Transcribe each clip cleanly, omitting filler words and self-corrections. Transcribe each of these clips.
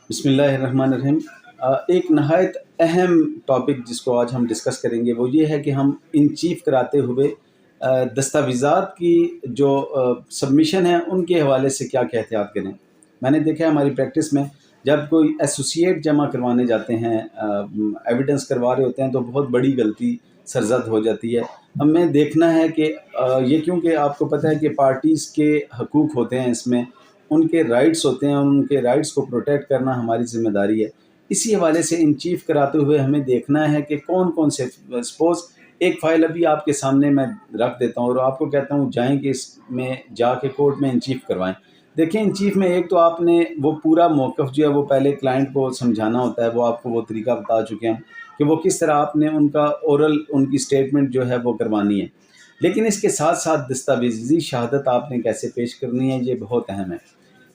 بسم اللہ الرحمن الرحیم۔ ایک نہایت اہم ٹاپک جس کو آج ہم ڈسکس کریں گے وہ یہ ہے کہ ہم ان چیف کراتے ہوئے دستاویزات کی جو سبمیشن ہے ان کے حوالے سے کیا کیا احتیاط کریں۔ میں نے دیکھا ہے ہماری پریکٹس میں جب کوئی ایسوسیٹ جمع کروانے جاتے ہیں، ایویڈنس کروا رہے ہوتے ہیں تو بہت بڑی غلطی سرزد ہو جاتی ہے۔ ہمیں دیکھنا ہے کہ یہ کیونکہ آپ کو پتہ ہے کہ پارٹیز کے حقوق ہوتے ہیں، اس میں ان کے رائٹس ہوتے ہیں، ان کے رائٹس کو پروٹیکٹ کرنا ہماری ذمہ داری ہے۔ اسی حوالے سے ان چیف کراتے ہوئے ہمیں دیکھنا ہے کہ کون کون سے، سپوز ایک فائل ابھی آپ کے سامنے میں رکھ دیتا ہوں اور آپ کو کہتا ہوں جائیں کہ اس میں جا کے کورٹ میں ان چیف کروائیں۔ دیکھیں ان چیف میں ایک تو آپ نے وہ پورا موقف جو ہے وہ پہلے کلائنٹ کو سمجھانا ہوتا ہے، وہ آپ کو وہ طریقہ بتا چکے ہیں کہ وہ کس طرح آپ نے ان کا اورل ان کی سٹیٹمنٹ جو ہے وہ کروانی ہے۔ لیکن اس کے ساتھ ساتھ دستاویزی شہادت آپ نے کیسے پیش کرنی ہے، یہ بہت اہم ہے۔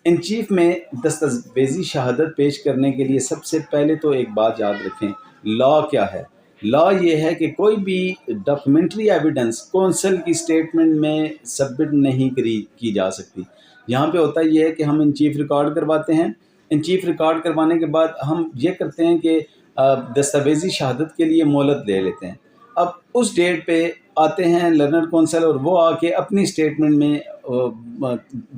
ان چیف میں دستاویزی شہادت پیش کرنے کے لیے سب سے پہلے تو ایک بات یاد رکھیں، لا کیا ہے۔ لا یہ ہے کہ کوئی بھی ڈاکیومنٹری ایویڈنس کونسل کی سٹیٹمنٹ میں سبمٹ نہیں کی جا سکتی۔ یہاں پہ ہوتا یہ ہے کہ ہم ان چیف ریکارڈ کرواتے ہیں، ان چیف ریکارڈ کروانے کے بعد ہم یہ کرتے ہیں کہ دستاویزی شہادت کے لیے مہلت لے لیتے ہیں۔ اب اس ڈیٹ پہ آتے ہیں لرنر کونسل اور وہ آ کے اپنی سٹیٹمنٹ میں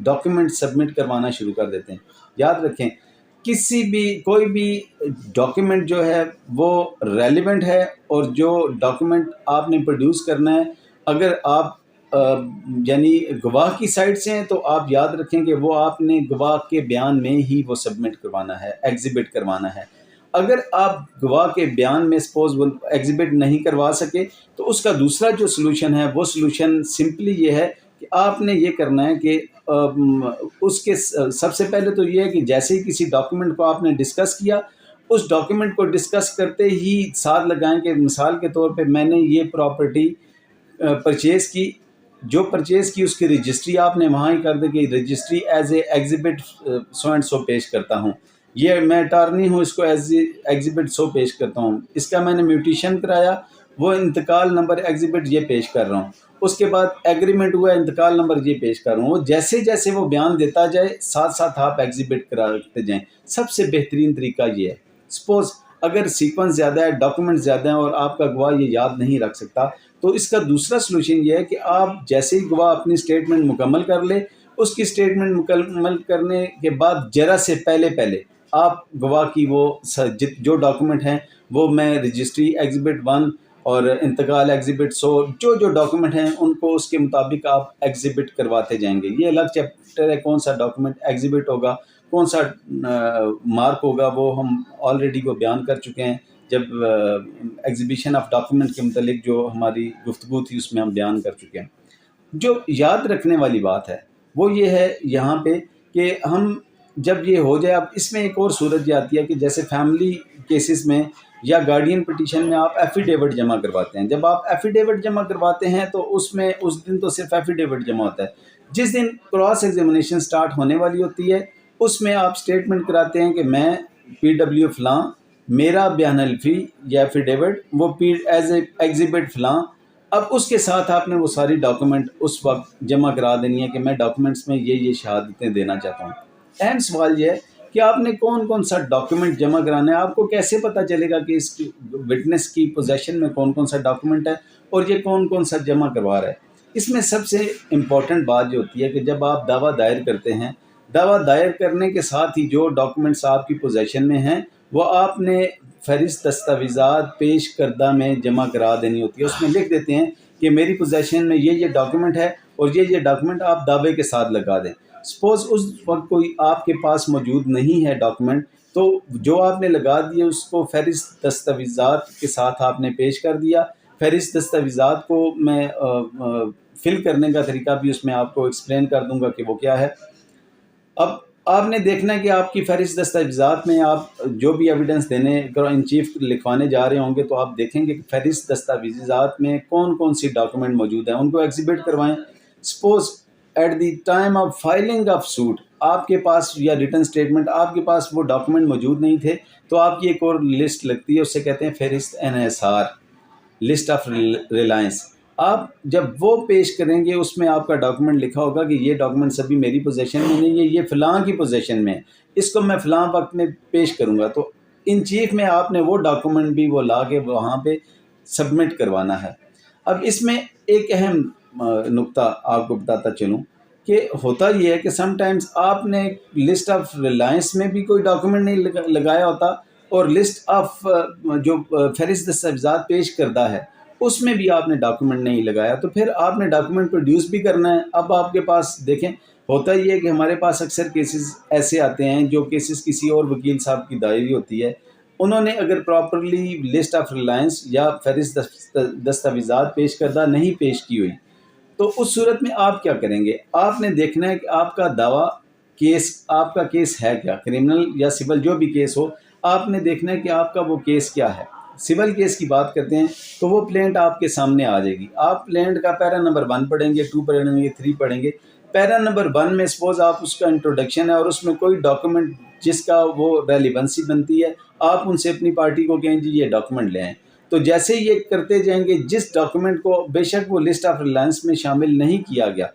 ڈاکیومنٹ سبمٹ کروانا شروع کر دیتے ہیں۔ یاد رکھیں کوئی بھی ڈاکیومنٹ جو ہے وہ ریلیونٹ ہے، اور جو ڈاکیومنٹ آپ نے پروڈیوس کرنا ہے اگر آپ یعنی گواہ کی سائڈ سے ہیں تو آپ یاد رکھیں کہ وہ آپ نے گواہ کے بیان میں ہی وہ سبمٹ کروانا ہے، ایگزیبٹ کروانا ہے۔ اگر آپ گواہ کے بیان میں سپوز وہ ایگزیبٹ نہیں کروا سکے تو اس کا دوسرا جو سلوشن ہے وہ سلوشن سمپلی یہ ہے کہ آپ نے یہ کرنا ہے کہ اس کے سب سے پہلے تو یہ ہے کہ جیسے ہی کسی ڈاکیومنٹ کو آپ نے ڈسکس کیا، اس ڈاکیومنٹ کو ڈسکس کرتے ہی ساتھ لگائیں کہ مثال کے طور پہ میں نے یہ پراپرٹی پرچیز کی، جو پرچیز کی اس کی رجسٹری آپ نے وہاں ہی کر دیں کہ registry as a exhibit so and سو پیش کرتا ہوں، یہ میں اٹارنی ہوں، اس کو ایز اے ایگزیبٹ سو پیش کرتا ہوں، اس کا میں نے میوٹیشن کرایا، وہ انتقال نمبر ایگزیبٹ یہ پیش کر رہا ہوں، اس کے بعد ایگریمنٹ ہوا انتقال نمبر یہ پیش کر رہا ہوں۔ وہ جیسے جیسے وہ بیان دیتا جائے ساتھ ساتھ آپ ایگزیبٹ کراتے جائیں۔ سب سے بہترین طریقہ یہ ہے۔ سپوز اگر سیکوینس زیادہ ہے، ڈاکیومنٹ زیادہ ہیں اور آپ کا گواہ یہ یاد نہیں رکھ سکتا تو اس کا دوسرا سلوشن یہ ہے کہ آپ جیسے ہی گواہ اپنی سٹیٹمنٹ مکمل کر لے، اس کی سٹیٹمنٹ مکمل کرنے کے بعد ذرا سے پہلے آپ گواہ کی وہ جو ڈاکیومنٹ ہیں وہ میں رجسٹری ایگزیبٹ 1 اور انتقال ایگزیبٹ 100 جو ڈاکیومنٹ ہیں ان کو اس کے مطابق آپ ایگزیبٹ کرواتے جائیں گے۔ یہ الگ چیپٹر ہے، کون سا ڈاکیومنٹ ایگزیبٹ ہوگا، کون سا مارک ہوگا، وہ ہم آلریڈی وہ بیان کر چکے ہیں جب ایگزیبیشن آف ڈاکیومنٹ کے متعلق جو ہماری گفتگو تھی اس میں ہم بیان کر چکے ہیں۔ جو یاد رکھنے والی بات ہے وہ یہ ہے یہاں پہ کہ ہم جب یہ ہو جائے، اب اس میں ایک اور صورت یہ آتی ہے کہ جیسے فیملی کیسز میں یا گارڈین پٹیشن میں آپ ایفیڈیوٹ جمع کرواتے ہیں۔ جب آپ ایفیڈیوٹ جمع کرواتے ہیں تو اس میں اس دن تو صرف ایفیڈیوٹ جمع ہوتا ہے، جس دن کراس ایگزامینیشن سٹارٹ ہونے والی ہوتی ہے اس میں آپ سٹیٹمنٹ کراتے ہیں کہ میں پی ڈبلیو فلاں، میرا بیان الفی یا ایفیڈیوٹ وہ ایز اے ایگزیبٹ فلاں۔ اب اس کے ساتھ آپ نے وہ ساری ڈاکیومنٹ اس وقت جمع کرا دینی ہے کہ میں ڈاکیومنٹس میں یہ شہادتیں دینا چاہتا ہوں۔ اہم سوال یہ ہے کہ آپ نے کون سا ڈاکیومنٹ جمع کرانا ہے۔ آپ کو کیسے پتہ چلے گا کہ اس وٹنس کی پوزیشن میں کون سا ڈاکیومنٹ ہے اور یہ کون سا جمع کروا رہا ہے۔ اس میں سب سے امپورٹنٹ بات جو ہوتی ہے کہ جب آپ دعویٰ دائر کرتے ہیں، دعویٰ دائر کرنے کے ساتھ ہی جو ڈاکیومنٹس آپ کی پوزیشن میں ہیں وہ آپ نے فہرست دستاویزات پیش کردہ میں جمع کرا دینی ہوتی ہے۔ اس میں لکھ دیتے ہیں کہ میری پوزیشن میں یہ ڈاکیومنٹ ہے اور یہ ڈاکیومنٹ آپ دعوے کے ساتھ لگا دیں۔ سپوز اس وقت کوئی آپ کے پاس موجود نہیں ہے ڈاکیومنٹ تو جو آپ نے لگا دیے اس کو فہرست دستاویزات کے ساتھ آپ نے پیش کر دیا۔ فہرست دستاویزات کو میں فل کرنے کا طریقہ بھی اس میں آپ کو ایکسپلین کر دوں گا کہ وہ کیا ہے۔ اب آپ نے دیکھنا ہے کہ آپ کی فہرست دستاویزات میں آپ جو بھی ایویڈنس دینے ان چیف لکھوانے جا رہے ہوں گے تو آپ دیکھیں گے کہ فہرست دستاویزات میں کون سی ڈاکیومنٹ موجود ہیں، ان کو ایگزیبٹ کروائیں۔ Suppose at the time of filing of suit آپ کے پاس یا ریٹن سٹیٹمنٹ آپ کے پاس وہ ڈاکیومنٹ موجود نہیں تھے تو آپ کی ایک اور لسٹ لگتی ہے، اس سے کہتے ہیں فہرست انحصار، لسٹ آف ریلائنس۔ آپ جب وہ پیش کریں گے اس میں آپ کا ڈاکومنٹ لکھا ہوگا کہ یہ ڈاکومنٹس ابھی میری پوزیشن میں نہیں ہے، یہ فلاں کی پوزیشن میں ہے، اس کو میں فلاں وقت میں پیش کروں گا. تو ان چیف میں آپ نے وہ ڈاکومنٹ بھی وہ لا کے وہاں پہ سبمٹ کروانا ہے. اب اس میں ایک اہم نقطہ آپ کو بتاتا چلوں کہ ہوتا یہ ہے کہ سم ٹائمز آپ نے لسٹ آف ریلائنس میں بھی کوئی ڈاکومنٹ نہیں لگایا ہوتا، اور لسٹ آف جو فہرست دستاویزات پیش کردہ ہے اس میں بھی آپ نے ڈاکومنٹ نہیں لگایا، تو پھر آپ نے ڈاکومنٹ پروڈیوس بھی کرنا ہے. اب آپ کے پاس دیکھیں ہوتا یہ ہے کہ ہمارے پاس اکثر کیسز ایسے آتے ہیں جو کیسز کسی اور وکیل صاحب کی دائری ہوتی ہے، انہوں نے اگر پراپرلی لسٹ آف ریلائنس یا فہرست دستاویزات پیش کردہ نہیں پیش کی ہوئی، تو اس صورت میں آپ کیا کریں گے؟ آپ نے دیکھنا ہے کہ آپ کا دعویٰ آپ کا کیس ہے کیا، کرمنل یا سول جو بھی کیس ہو، آپ نے دیکھنا ہے کہ آپ کا وہ کیس کیا ہے. سول کیس کی بات کرتے ہیں تو وہ پلینٹ آپ کے سامنے آ جائے گی. آپ پلینٹ کا پیرا نمبر 1 پڑھیں گے، 2 پڑھیں گے، 3 پڑھیں گے. پیرا نمبر 1 میں سپوز آپ اس کا انٹروڈکشن ہے اور اس میں کوئی ڈاکومنٹ جس کا وہ ریلیونسی بنتی ہے، آپ ان سے اپنی پارٹی کو کہیں جی یہ ڈاکومنٹ لے آئیں. تو جیسے یہ کرتے جائیں گے، جس ڈاکومنٹ کو بے شک وہ لسٹ آف ریلائنس میں شامل نہیں کیا گیا،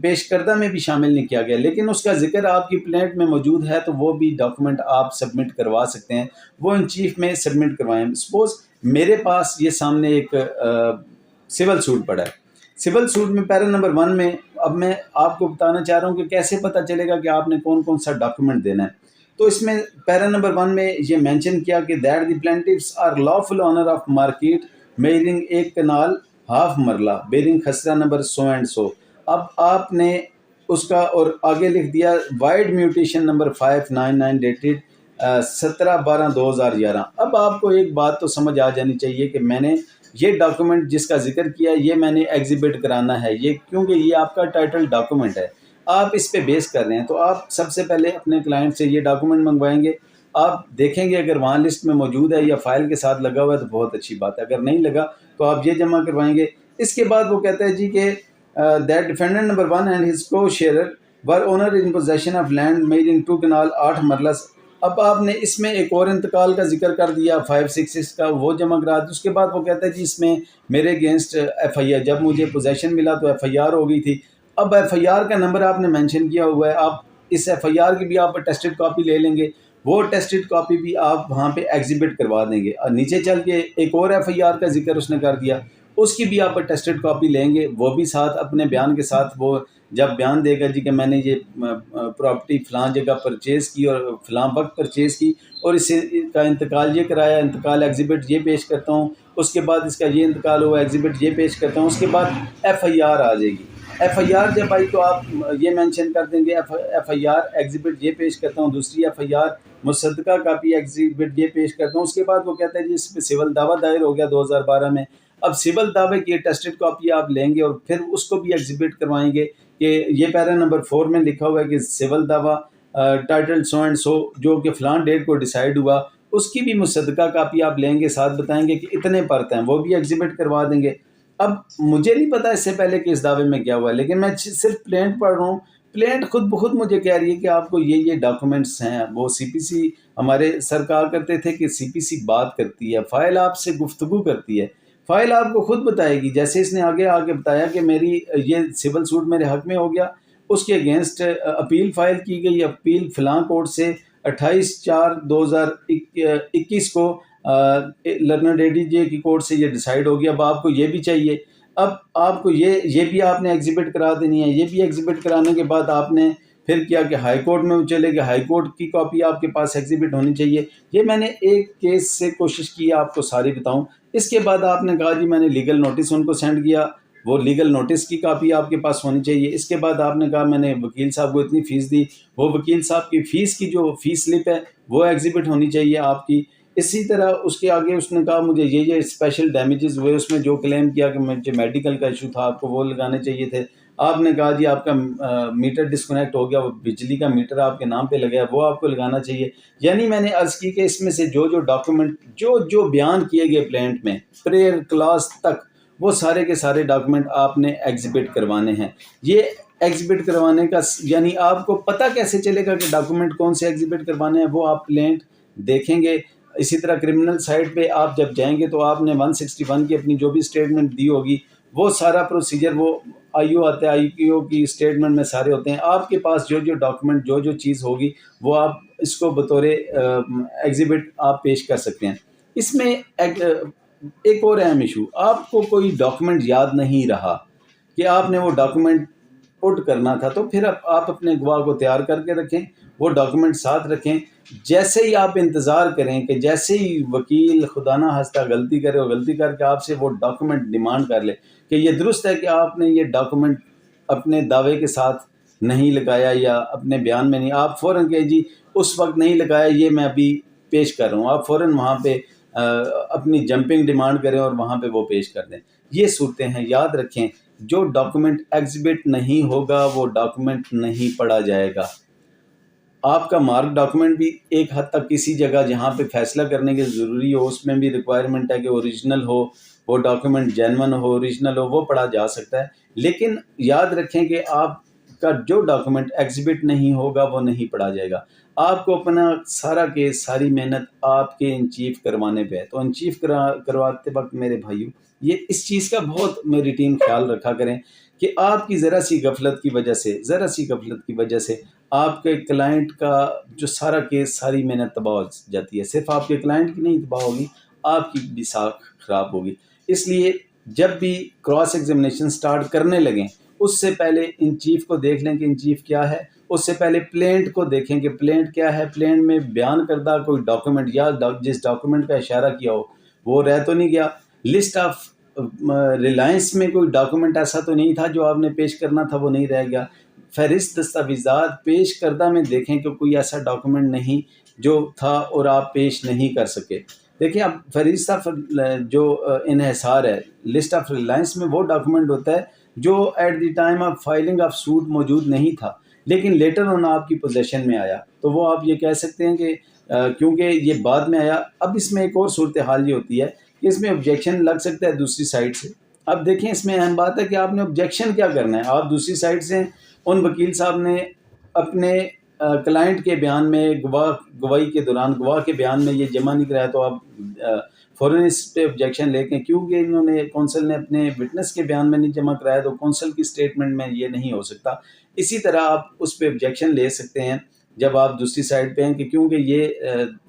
پیش کردہ میں بھی شامل نہیں کیا گیا، لیکن اس کا ذکر آپ کی پلینٹ میں موجود ہے، تو وہ بھی ڈاکومنٹ آپ سبمٹ کروا سکتے ہیں. وہ ان چیف میں سبمٹ کروائیں. سپوز میرے پاس یہ سامنے ایک سول سوٹ پڑا ہے. سول سوٹ میں پیرا نمبر 1 میں اب میں آپ کو بتانا چاہ رہا ہوں کہ کیسے پتہ چلے گا کہ آپ نے کون کون سا ڈاکومنٹ دینا ہے. تو اس میں پیرا نمبر 1 میں یہ مینشن کیا کہ that the plaintiffs are lawful owner of market measuring ایک kanal half marla bearing khasra number so and so. اب آپ نے اس کا اور آگے لکھ دیا وائڈ میوٹیشن نمبر 599 ڈیٹڈ 17/12/2011. اب آپ کو ایک بات تو سمجھ آ جانی چاہیے کہ میں نے یہ ڈاکومنٹ جس کا ذکر کیا یہ میں نے ایگزیبٹ کرانا ہے، یہ کیونکہ یہ آپ کا ٹائٹل ڈاکومنٹ ہے، آپ اس پہ بیس کر رہے ہیں. تو آپ سب سے پہلے اپنے کلائنٹ سے یہ ڈاکومنٹ منگوائیں گے. آپ دیکھیں گے اگر وہاں لسٹ میں موجود ہے یا فائل کے ساتھ لگا ہوا ہے تو بہت اچھی بات ہے، اگر نہیں لگا تو آپ یہ جمع کروائیں گے. اس کے بعد وہ کہتا ہے جی کہ that defendant number 1 and his co sharer were owner in possession of land measuring 2 kanal 8 marla. اب آپ نے اس میں ایک اور انتقال کا ذکر کر دیا 566 کا، وہ جمع کرا دیا. اس کے بعد وہ کہتا ہے جی اس میں میرے اگینسٹ ایف آئی آر، جب مجھے پوزیشن ملا تو ایف آئی آر ہو گئی تھی. اب ایف آئی آر کا نمبر آپ نے مینشن کیا ہوا ہے، آپ اس ایف آئی آر کی بھی آپ ٹیسٹڈ کاپی لے لیں گے، وہ ٹیسٹڈ کاپی بھی آپ وہاں پہ ایگزیبٹ کروا دیں گے. اور نیچے چل کے ایک اور ایف آئی آر کا ذکر اس نے کر دیا، اس کی بھی آپ ٹیسٹڈ کاپی لیں گے، وہ بھی ساتھ اپنے بیان کے ساتھ. وہ جب بیان دے گا جی کہ میں نے یہ پراپرٹی فلاں جگہ پرچیز کی اور فلاں وقت پرچیز کی اور اس سے کا انتقال یہ کرایا، انتقال ایگزیبٹ یہ پیش کرتا ہوں، اس کے بعد اس کا یہ انتقال ہوا ایگزیبٹ یہ پیش کرتا ہوں. اس کے بعد ایف آئی آر آ جائے گی. ایف آئی آر جب آئی تو آپ یہ مینشن کر دیں گے ایف آئی آر ایگزیبٹ یہ پیش کرتا ہوں، دوسری ایف آئی آر مصدقہ کاپی ایگزیبٹ یہ پیش کرتا ہوں. اس کے بعد وہ کہتا ہے جی اس پہ سول دعویٰ دائر ہو گیا 2012 میں. اب سول دعوے کی ٹیسٹڈ کاپی آپ لیں گے اور پھر اس کو بھی ایگزیبٹ کروائیں گے کہ یہ پیرا نمبر 4 میں لکھا ہوا ہے کہ سول دعویٰ ٹائٹل سو اینڈ سو جو کہ فلاں ڈیٹ کو ڈیسائیڈ ہوا، اس کی بھی مصدقہ کاپی آپ لیں گے، ساتھ بتائیں گے کہ اتنے پرت ہیں، وہ بھی ایگزیبٹ کروا دیں گے. اب مجھے نہیں پتا اس سے پہلے کہ اس دعوے میں کیا ہوا ہے، لیکن میں صرف پلینٹ پڑھ رہا ہوں. پلینٹ خود بخود مجھے کہہ رہی ہے کہ آپ کو یہ ڈاکومنٹس ہیں. وہ سی پی سی ہمارے سر کہا کرتے تھے کہ سی پی سی بات کرتی ہے، فائل آپ سے گفتگو کرتی ہے، فائل آپ کو خود بتائے گی. جیسے اس نے آگے بتایا کہ میری یہ سول سوٹ میرے حق میں ہو گیا، اس کے اگینسٹ اپیل فائل کی گئی، اپیل فلاں کورٹ سے 28/4/2021 کو لرنر ایڈی جے کی کورٹ سے یہ ڈیسائیڈ ہو گیا. اب آپ کو یہ بھی چاہیے، اب آپ کو یہ بھی آپ نے ایگزیبٹ کرا دینی ہے. یہ بھی ایگزیبٹ کرانے کے بعد آپ نے پھر کیا کہ ہائی کورٹ میں چلے گئے، ہائی کورٹ کی کاپی آپ کے پاس ایگزیبٹ ہونی چاہیے. یہ میں نے ایک کیس سے کوشش کی آپ کو ساری بتاؤں. اس کے بعد آپ نے کہا جی میں نے لیگل نوٹس ان کو سینڈ کیا، وہ لیگل نوٹس کی کاپی آپ کے پاس ہونی چاہیے. اس کے بعد آپ نے کہا میں نے وکیل صاحب کو اتنی فیس دی، وہ وکیل صاحب کی فیس کی جو فیس سلپ ہے وہ ایگزیبٹ ہونی چاہیے آپ کی. اسی طرح اس کے آگے اس نے کہا مجھے یہ اسپیشل ڈیمیجز ہوئے، اس میں جو کلیم کیا کہ مجھے میڈیکل کا ایشو تھا آپ کو وہ لگانے چاہیے تھے. آپ نے کہا جی آپ کا میٹر ڈسکنیکٹ ہو گیا، وہ بجلی کا میٹر آپ کے نام پہ لگا ہے وہ آپ کو لگانا چاہیے. یعنی میں نے عرض کی کہ اس میں سے جو ڈاکومنٹ جو بیان کیے گئے پلینٹ میں پریئر کلاس تک، وہ سارے کے سارے ڈاکومنٹ آپ نے ایگزیبٹ کروانے ہیں. یہ ایگزیبٹ کروانے کا یعنی آپ کو پتہ کیسے چلے گا کہ ڈاکومنٹ کون سے ایگزیبٹ کروانے ہیں؟ وہ آپ پلینٹ دیکھیں گے، اسی طرح کرمنل سائٹ پہ آپ جب جائیں گے تو آپ نے 161 کی اپنی جو بھی اسٹیٹمنٹ دی ہوگی وہ سارا پروسیجر وہ آئی او آتا ہے، آئی او کی اسٹیٹمنٹ میں سارے ہوتے ہیں. آپ کے پاس جو جو ڈاکومنٹ جو چیز ہوگی وہ آپ اس کو بطور ایگزیبٹ آپ پیش کر سکتے ہیں. اس میں ایک اور اہم ایشو، آپ کو کوئی ڈاکومنٹ یاد نہیں رہا کہ آپ نے وہ ڈاکومنٹ پٹ کرنا تھا، تو پھر آپ اپنے گواہ کو تیار کر کے رکھیں، وہ ڈاکومنٹ ساتھ رکھیں. جیسے ہی آپ انتظار کریں کہ جیسے ہی وکیل خدا نہ خواستہ غلطی کرے اور غلطی کر کے آپ سے وہ ڈاکومنٹ ڈیمانڈ کر لے کہ یہ درست ہے کہ آپ نے یہ ڈاکومنٹ اپنے دعوے کے ساتھ نہیں لگایا یا اپنے بیان میں نہیں، آپ فوراً کہ جی اس وقت نہیں لگایا، یہ میں ابھی پیش کر رہا ہوں، آپ فوراً وہاں پہ اپنی جمپنگ ڈیمانڈ کریں اور وہاں پہ وہ پیش کر دیں. یہ صورتیں ہیں. یاد رکھیں جو ڈاکومنٹ ایگزیبٹ نہیں ہوگا وہ ڈاکومنٹ نہیں پڑھا جائے گا. آپ کا مارک ڈاکومنٹ بھی ایک حد تک کسی جگہ جہاں پہ فیصلہ کرنے کے ضروری ہو اس میں بھی ریکوائرمنٹ ہے کہ اوریجنل ہو، وہ ڈاکومنٹ جینون ہو، اوریجنل ہو، وہ پڑھا جا سکتا ہے. لیکن یاد رکھیں کہ آپ کا جو ڈاکومنٹ ایگزیبٹ نہیں ہوگا وہ نہیں پڑھا جائے گا. آپ کو اپنا سارا کیس، ساری محنت آپ کے ان چیف کروانے پہ ہے. تو ان چیف کرواتے وقت میرے بھائیو یہ اس چیز کا بہت میری ٹیم خیال رکھا کریں کہ آپ کی ذرا سی غفلت کی وجہ سے آپ کے کلائنٹ کا جو سارا کیس، ساری محنت تباہ ہو جاتی ہے. صرف آپ کے کلائنٹ کی نہیں تباہ ہوگی، آپ کی بھی ساکھ خراب ہوگی. اس لیے جب بھی کراس ایگزامینیشن سٹارٹ کرنے لگیں اس سے پہلے ان چیف کو دیکھ لیں کہ ان چیف کیا ہے. اس سے پہلے پلینٹ کو دیکھیں کہ پلینٹ کیا ہے، پلینٹ میں بیان کردہ کوئی ڈاکومنٹ یا جس ڈاکومنٹ کا اشارہ کیا ہو وہ رہ تو نہیں گیا. لسٹ آف ریلائنس میں کوئی ڈاکومنٹ ایسا تو نہیں تھا جو آپ نے پیش کرنا تھا وہ نہیں رہ گیا. فہرست دستاویزات پیش کردہ میں دیکھیں کہ کوئی ایسا ڈاکومنٹ نہیں جو تھا اور آپ پیش نہیں کر سکے. دیکھیں اب فہرست آف جو انحصار ہے، لسٹ آف ریلائنس میں وہ ڈاکومنٹ ہوتا ہے جو at the time of filing of suit موجود نہیں تھا لیکن لیٹر آن آپ کی پوزیشن میں آیا، تو وہ آپ یہ کہہ سکتے ہیں کہ کیونکہ یہ بعد میں آیا. اب اس میں ایک اور صورتحال یہ ہوتی ہے کہ اس میں آبجیکشن لگ سکتا ہے دوسری سائڈ سے. اب دیکھیں اس میں اہم بات ہے کہ آپ نے آبجیکشن کیا کرنا ہے. آپ دوسری سائڈ سے ان وکیل صاحب نے اپنے کلائنٹ کے بیان میں گواہی کے دوران گواہ کے بیان میں یہ جمع نہیں کرایا تو آپ فوراً اس پہ آبجیکشن لے کے، کیونکہ انہوں نے کونسل نے اپنے وٹنس کے بیان میں نہیں جمع کرایا تو کونسل کی اسٹیٹمنٹ میں یہ نہیں ہو سکتا. اسی طرح آپ اس پہ آبجیکشن لے سکتے ہیں جب آپ دوسری سائڈ پہ ہیں کہ کیونکہ یہ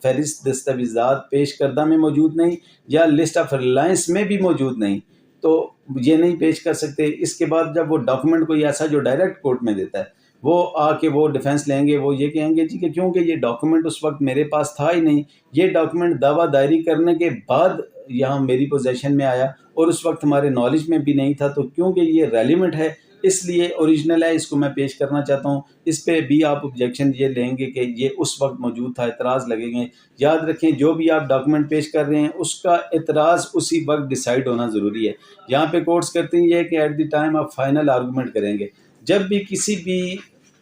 فہرست دستاویزات پیش کردہ میں موجود نہیں یا لسٹ آف ریلائنس میں بھی موجود نہیں تو یہ نہیں پیش کر سکتے. اس کے بعد جب وہ ڈاکومنٹ کوئی ایسا جو ڈائریکٹ کورٹ میں دیتا ہے وہ آ کے وہ ڈیفینس لیں گے، وہ یہ کہیں گے جی کہ کیونکہ یہ ڈاکومنٹ اس وقت میرے پاس تھا ہی نہیں، یہ ڈاکومنٹ دعویٰ دائری کرنے کے بعد یہاں میری پوزیشن میں آیا اور اس وقت ہمارے نالج میں بھی نہیں تھا، تو کیونکہ یہ ریلیونٹ ہے اس لیے اوریجنل ہے، اس کو میں پیش کرنا چاہتا ہوں. اس پہ بھی آپ آبجیکشن یہ لیں گے کہ یہ اس وقت موجود تھا، اعتراض لگیں گے. یاد رکھیں جو بھی آپ ڈاکومنٹ پیش کر رہے ہیں اس کا اعتراض اسی وقت ڈیسائیڈ ہونا ضروری ہے. یہاں پہ کورٹس کرتے ہیں یہ کہ ایٹ دی ٹائم آپ فائنل آرگومنٹ کریں گے. جب بھی کسی بھی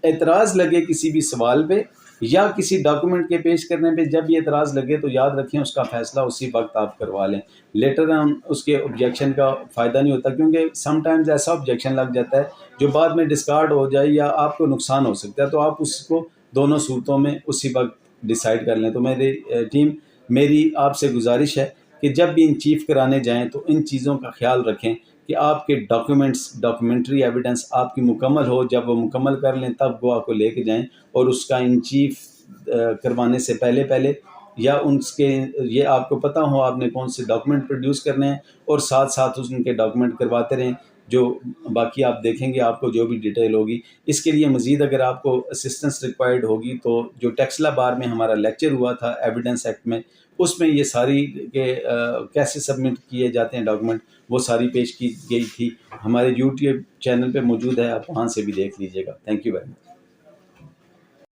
اعتراض لگے کسی بھی سوال پہ یا کسی ڈاکومنٹ کے پیش کرنے پہ جب یہ اعتراض لگے تو یاد رکھیں اس کا فیصلہ اسی وقت آپ کروا لیں. لیٹر آن اس کے آبجیکشن کا فائدہ نہیں ہوتا کیونکہ سم ٹائمز ایسا آبجیکشن لگ جاتا ہے جو بعد میں ڈسکارڈ ہو جائے یا آپ کو نقصان ہو سکتا ہے، تو آپ اس کو دونوں صورتوں میں اسی وقت ڈیسائیڈ کر لیں. تو میری ٹیم، میری آپ سے گزارش ہے کہ جب بھی ان چیف کرانے جائیں تو ان چیزوں کا خیال رکھیں کہ آپ کے ڈاکومنٹری ایویڈنس آپ کی مکمل ہو. جب وہ مکمل کر لیں تب گواہ کو لے کے جائیں اور اس کا ان چیف کروانے سے پہلے یا ان کے یہ آپ کو پتہ ہو آپ نے کون سے ڈاکومنٹ پروڈیوس کرنے ہیں اور ساتھ ان کے ڈاکومنٹ کرواتے رہیں. جو باقی آپ دیکھیں گے آپ کو جو بھی ڈیٹیل ہوگی. اس کے لیے مزید اگر آپ کو اسسٹنس ریکوائرڈ ہوگی تو جو ٹیکسلا بار میں ہمارا لیکچر ہوا تھا ایویڈنس ایکٹ میں، اس میں یہ ساری کہ کیسے سبمٹ کیے جاتے ہیں ڈاکومنٹ وہ ساری پیش کی گئی تھی. ہمارے یوٹیوب چینل پہ موجود ہے، آپ وہاں سے بھی دیکھ لیجیے گا. Thank you very much.